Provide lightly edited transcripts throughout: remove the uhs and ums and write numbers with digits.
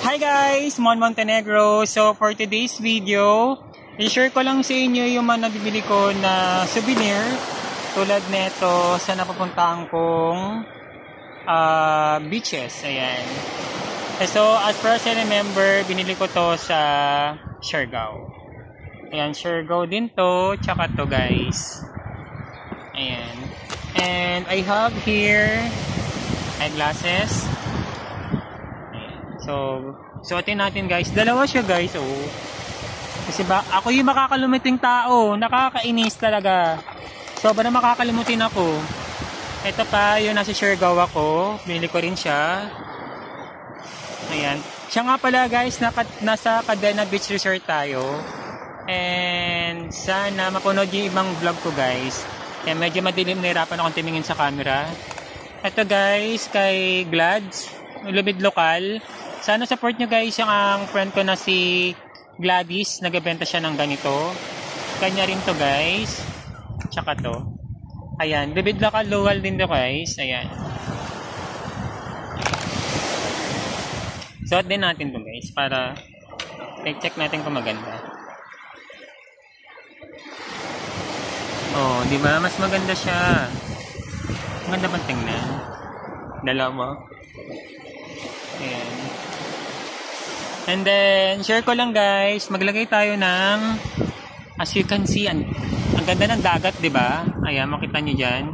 Hi guys! Mon Montenegro. So for today's video, i-share ko lang sa inyo yung mga nabibili ko na souvenir tulad neto sa napupuntahan kong beaches. Ayan. So as far as I remember, binili ko to sa Siargao. Ayan, Siargao din to. Tsaka to guys. Ayan. And I have here eyeglasses. So, suotin natin guys. Dalawa siya guys, oh. Kasi ba, ako yung makakalimuting tao. Nakakainis talaga. Sobrang makakalimutin ako. Ito pa, yung nasa Siargao ako. Binili ko rin siya. Ayan. Siya nga pala guys, nasa Cadena Beach Resort tayo. And sana mapanood yung ibang vlog ko guys. Kaya medyo madilim, nahirapan akong tumingin sa camera. Ito guys, kay Glads. Lubid Lokal. Sana support nyo guys yung ang friend ko na si Gladys. Nagbebenta siya ng ganito. Kanya rin to guys. Tsaka to. Ayan. Lubid Lokal Luwal din to guys. Ayan. Suot din natin to guys. Para check natin kung maganda. Oh, di ba? Mas maganda siya. Maganda bang tingnan? Dalawa. Ayan. And then, share ko lang guys, maglagay tayo ng, as you can see, ang ganda ng dagat, di ba? Ayan, makita nyo dyan.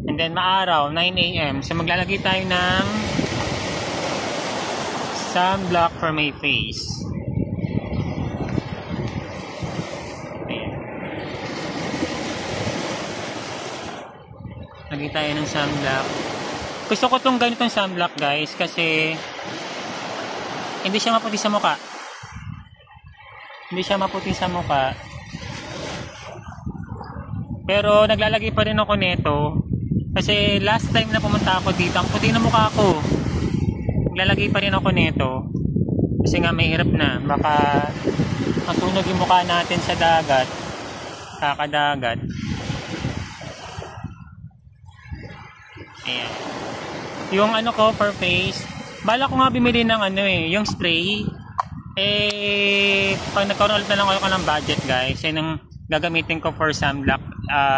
And then, maaraw, 9 AM. So, maglalagay tayo ng sunblock for my face. Ayan. Lagay tayo ng sunblock. Gusto ko tong ganitong sunblock guys, kasi hindi siya maputi sa mukha. Hindi siya maputi sa mukha. Pero naglalagay pa rin ako nito. Kasi last time na pumunta ako dito, ang puti na mukha ko. Naglalagay pa rin ako nito. Kasi nga may hirap na. Baka masunog yung mukha natin sa dagat. Kakadagat. Ayan. Yung ano ko for face, bala ko nga bumili ng ano yung spray. Pag nagkaroon ulit na lang ako ng budget guys, yun ang gagamitin ko for sunblock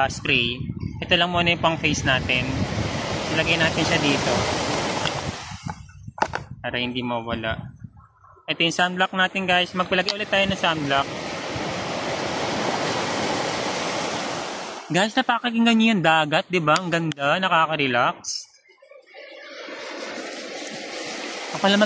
spray. Ito lang muna yung pang face natin. Ilagay natin siya dito. Para hindi mawala. Ito yung sunblock natin guys. Magpalagay ulit tayo ng sunblock. Guys, napakinggan nyo yung dagat, di ba? Ang ganda, nakaka-relax. Kapala